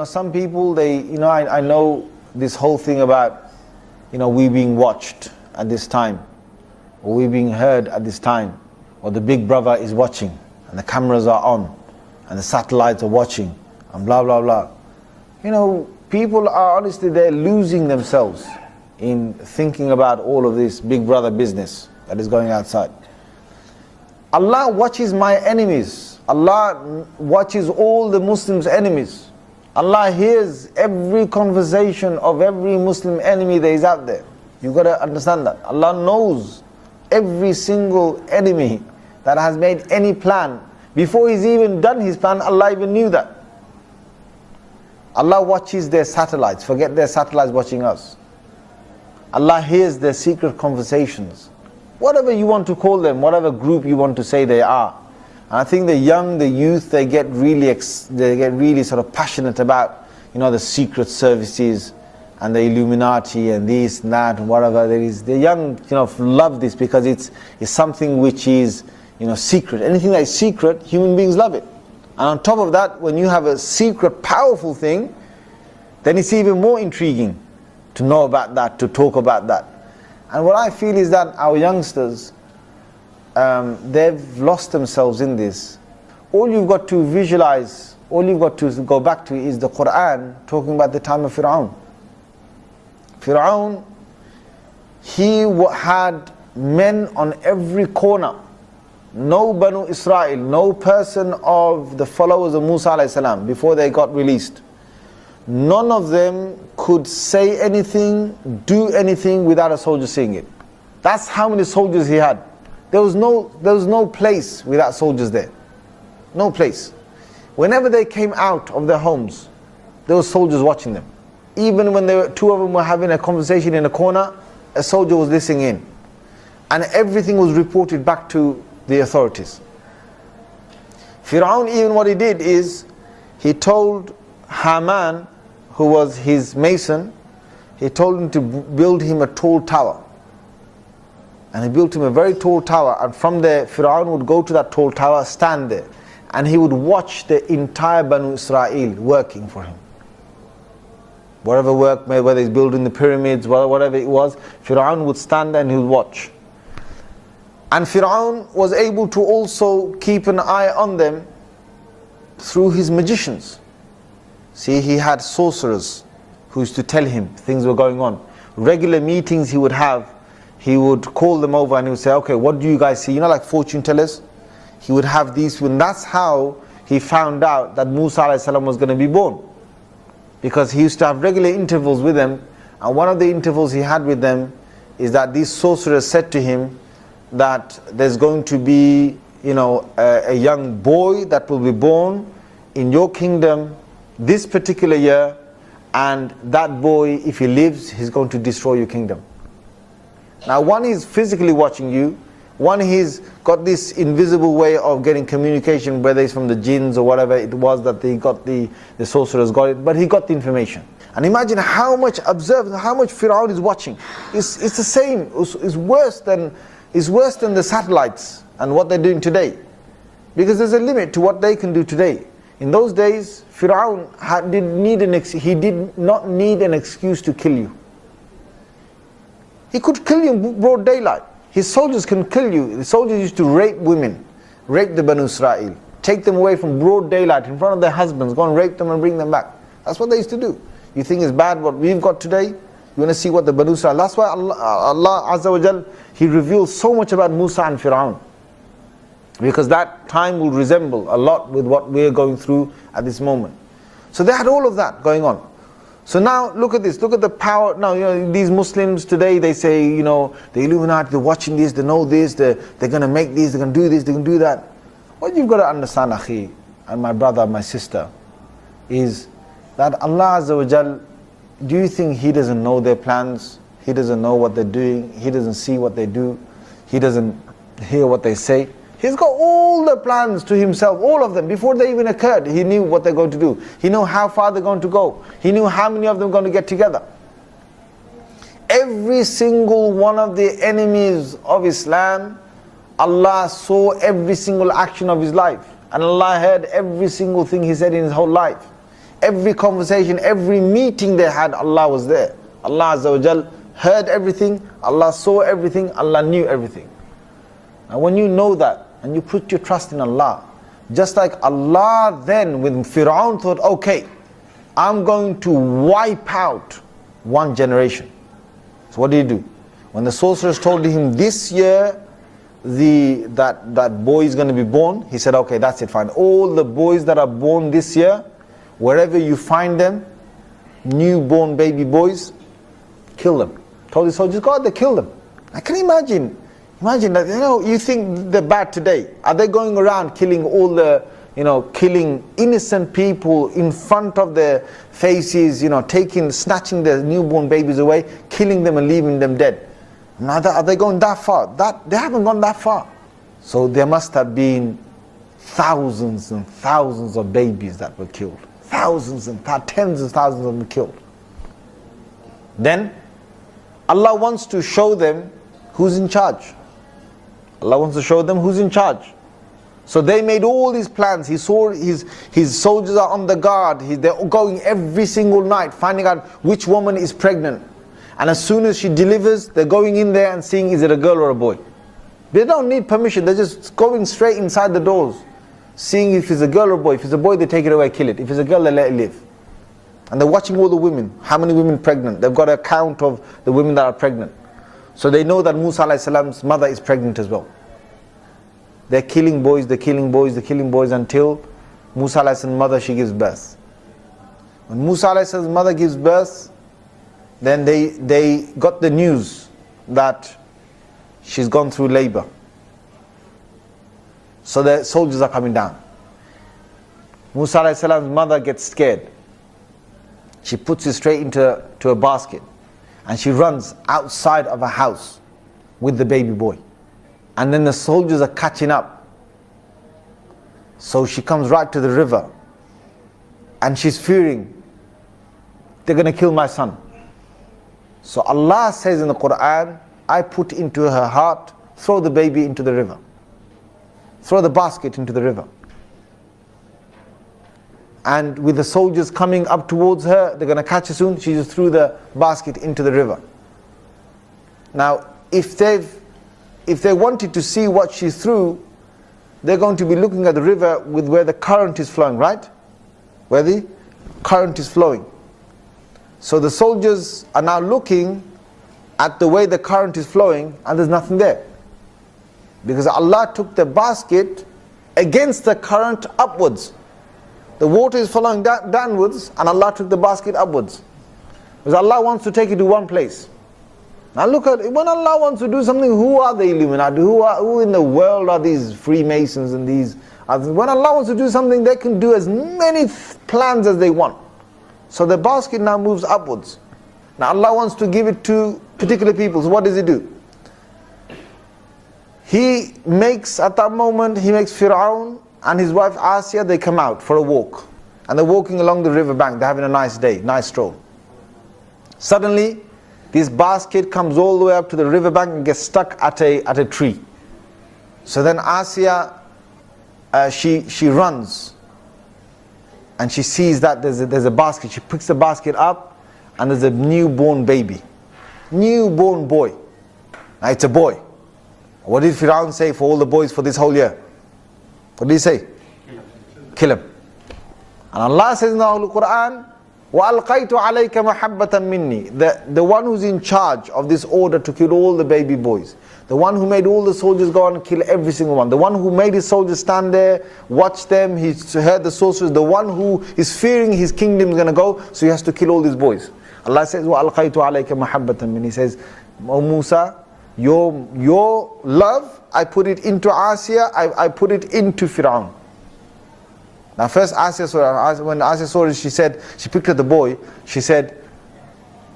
Some people, I know this whole thing about, we being watched at this time, or we being heard at this time, or the big brother is watching, and the cameras are on, and the satellites are watching, and blah, blah, blah. People are honestly, they're losing themselves in thinking about all of this big brother business that is going outside. Allah watches my enemies. Allah watches all the Muslims' enemies. Allah hears every conversation of every Muslim enemy that is out there. You've got to understand that. Allah knows every single enemy that has made any plan. Before he's even done his plan, Allah even knew that. Allah watches their satellites. Forget their satellites watching us. Allah hears their secret conversations. Whatever you want to call them, whatever group you want to say they are. And I think the young, the youth, they get really sort of passionate about, the secret services and the Illuminati and this and that and whatever there is. The young, love this because it's something which is, secret. Anything that is secret, human beings love it. And on top of that, when you have a secret, powerful thing, then it's even more intriguing to know about that, to talk about that. And what I feel is that our youngsters, they've lost themselves in this. All you've got to visualize, all you've got to go back to is the Quran talking about the time of Pharaoh. Pharaoh, he had men on every corner. No Banu Israel, no person of the followers of Musa alayhi salam before they got released. None of them could say anything, do anything without a soldier seeing it. That's how many soldiers he had. There was no place without soldiers there. No place. Whenever they came out of their homes, there were soldiers watching them. Even when two of them were having a conversation in a corner, a soldier was listening in. And everything was reported back to the authorities. Pharaoh, even what he did is, he told Haman, who was his mason, he told him to build him a tall tower. And he built him a very tall tower, and from there Pharaoh would go to that tall tower, stand there, and he would watch the entire Banu Israel working for him. Whatever work, whether he's building the pyramids, whatever it was, Pharaoh would stand there and he would watch. And Pharaoh was able to also keep an eye on them through his magicians. See, he had sorcerers who used to tell him things were going on. Regular meetings he would have, he would call them over and he would say, okay, what do you guys see? Like fortune tellers? He would have these, and that's how he found out that Musa alayhi salam was going to be born. Because he used to have regular intervals with them, and one of the intervals he had with them is that these sorcerers said to him that there's going to be, a young boy that will be born in your kingdom this particular year, and that boy, if he lives, he's going to destroy your kingdom. Now, one is physically watching you, one he's got this invisible way of getting communication, whether it's from the jinns or whatever it was that they got, the sorcerers got it, but he got the information. And imagine how much observed, how much Pharaoh is watching. It's the same, it's worse than the satellites and what they're doing today. Because there's a limit to what they can do today. In those days, Pharaoh did not need an excuse to kill you. He could kill you in broad daylight. His soldiers can kill you. The soldiers used to rape women, rape the Banu Israel, take them away from broad daylight in front of their husbands, go and rape them and bring them back. That's what they used to do. You think it's bad what we've got today? You want to see what the Banu Israel... That's why Allah Azza wa Jal, He reveals so much about Musa and Pharaoh. Because that time will resemble a lot with what we're going through at this moment. So they had all of that going on. So now look at this, look at the power. Now these Muslims today, they say, the Illuminati, they're watching this, they know this, they're going to make this, they're going to do this, they're going to do that. What you've got to understand, Akhi, and my brother, my sister, is that Allah Azza wa Jal, do you think He doesn't know their plans? He doesn't know what they're doing? He doesn't see what they do? He doesn't hear what they say? He's got all the plans to Himself, all of them. Before they even occurred, He knew what they're going to do. He knew how far they're going to go. He knew how many of them are going to get together. Every single one of the enemies of Islam, Allah saw every single action of his life. And Allah heard every single thing he said in his whole life. Every conversation, every meeting they had, Allah was there. Allah Azza wa Jal heard everything, Allah saw everything, Allah knew everything. Now when you know that, and you put your trust in Allah, just like Allah then, when Pharaoh thought, okay, I'm going to wipe out one generation. So what did he do? When the sorcerers told him this year, that boy is going to be born, he said, okay, that's it, fine. All the boys that are born this year, wherever you find them, newborn baby boys, kill them. Told his soldiers, go out there, kill them. I can imagine that, you think they're bad today. Are they going around killing all the, killing innocent people in front of their faces, snatching their newborn babies away, killing them and leaving them dead? Now, are they going that far? They haven't gone that far. So there must have been thousands and thousands of babies that were killed. Thousands and tens of thousands of them killed. Then Allah wants to show them who's in charge. Allah wants to show them who's in charge. So they made all these plans. He saw his soldiers are on the guard. They're going every single night finding out which woman is pregnant. And as soon as she delivers, they're going in there and seeing is it a girl or a boy. They don't need permission. They're just going straight inside the doors, seeing if it's a girl or a boy. If it's a boy, they take it away, kill it. If it's a girl, they let it live. And they're watching all the women. How many women pregnant? They've got a count of the women that are pregnant. So they know that Musa alayhi salam's mother is pregnant as well. They're killing boys, they're killing boys, they're killing boys until Musa alayhi salam's mother, she gives birth. When Musa alayhi salam's mother gives birth, then they got the news that she's gone through labor. So the soldiers are coming down. Musa alayhi salam's mother gets scared. She puts it straight into a basket. And she runs outside of a house with the baby boy. And then the soldiers are catching up. So she comes right to the river. And she's fearing, they're going to kill my son. So Allah says in the Quran, I put into her heart, throw the baby into the river. Throw the basket into the river. And with the soldiers coming up towards her, they're going to catch her soon, she just threw the basket into the river. Now, if they wanted to see what she threw, they're going to be looking at the river with where the current is flowing, right? Where the current is flowing. So the soldiers are now looking at the way the current is flowing, and there's nothing there. Because Allah took the basket against the current upwards. The water is flowing downwards, and Allah took the basket upwards. Because Allah wants to take it to one place. Now look at, when Allah wants to do something, who are the Illuminati? Who in the world are these Freemasons and these others? When Allah wants to do something, they can do as many plans as they want. So the basket now moves upwards. Now Allah wants to give it to particular people. So what does He do? He makes, at that moment, He makes Pharaoh and his wife Asiya, they come out for a walk. And they're walking along the river bank. They're having a nice day, nice stroll. Suddenly, this basket comes all the way up to the river bank and gets stuck at a tree. So then Asiya, she runs. And she sees that there's a basket. She picks the basket up and there's a newborn baby. Newborn boy. Now it's a boy. What did Pharaoh say for all the boys for this whole year? What did he say? Kill him. And Allah says in the Holy Quran, وَأَلْقَيْتُ عَلَيْكَ مَحَبَّةً مِنِّي. The one who's in charge of this order to kill all the baby boys. The one who made all the soldiers go and kill every single one. The one who made his soldiers stand there, watch them, he heard the sorcerers. The one who is fearing his kingdom is going to go, so he has to kill all these boys. Allah says, وَأَلْقَيْتُ عَلَيْكَ مَحَبَّةً مِنِّي. He says, O Musa, your love, I put it into Asiya, I put it into Pharaoh. Now first Asiya saw it. When Asiya saw it, she picked up the boy, she said,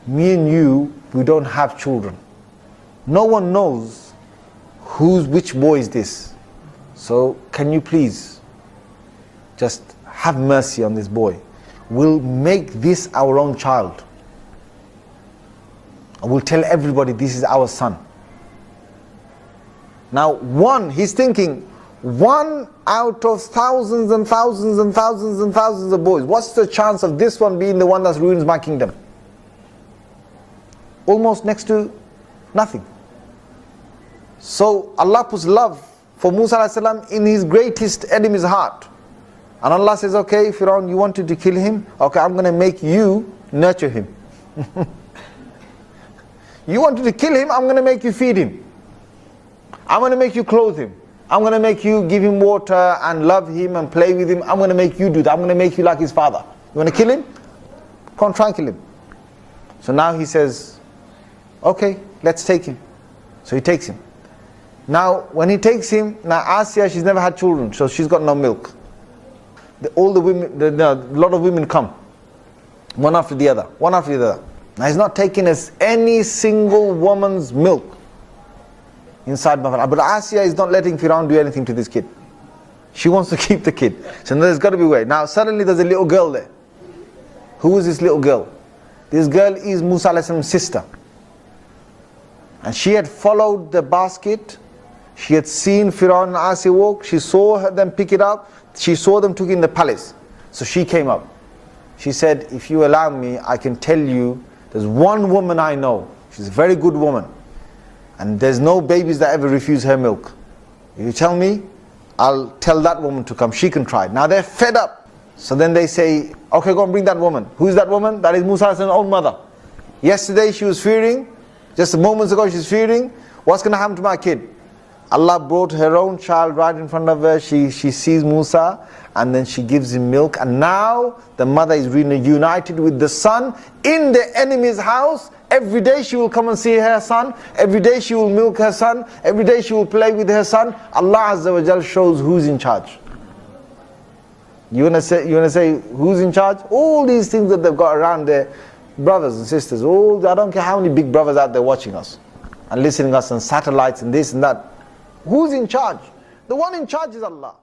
me and you, we don't have children. No one knows which boy is this. So can you please just have mercy on this boy. We'll make this our own child. And we'll tell everybody this is our son. Now he's thinking, One out of thousands and thousands and thousands and thousands of boys. What's the chance of this one being the one that ruins my kingdom? Almost next to nothing. So Allah puts love for Musa alayhi salam in his greatest enemy's heart. And Allah says, okay, Pharaoh, you wanted to kill him? Okay, I'm going to make you nurture him. You wanted to kill him? I'm going to make you feed him. I'm going to make you clothe him. I'm going to make you give him water and love him and play with him. I'm going to make you do that. I'm going to make you like his father. You want to kill him? Come on, try and kill him. So now he says, okay, let's take him. So he takes him. Now, when he takes him, now Asiya, she's never had children, so she's got no milk. All the women, a lot of women come, one after the other, one after the other. Now he's not taking any single woman's milk inside Pharaoh. But Asiya is not letting Pharaoh do anything to this kid. She wants to keep the kid. So there's got to be a way. Now suddenly there's a little girl there. Who is this little girl? This girl is Musa alayhi salam's sister. And she had followed the basket. She had seen Pharaoh and Asiya walk. She saw them pick it up. She saw them took it in the palace. So she came up. She said, if you allow me, I can tell you, there's one woman I know. She's a very good woman. And there's no babies that ever refuse her milk. If you tell me, I'll tell that woman to come. She can try. Now they're fed up. So then they say, okay, go and bring that woman. Who is that woman? That is Musa's own mother. Yesterday she was fearing, just moments ago she's fearing, what's going to happen to my kid? Allah brought her own child right in front of her. She sees Musa and then she gives him milk. And now the mother is reunited with the son in the enemy's house. Every day she will come and see her son. Every day she will milk her son. Every day she will play with her son. Allah Azza wa Jal shows who's in charge. You want to say who's in charge? All these things that they've got around their brothers and sisters. I don't care how many big brothers out there watching us and listening to us on satellites and this and that. Who's in charge? The one in charge is Allah.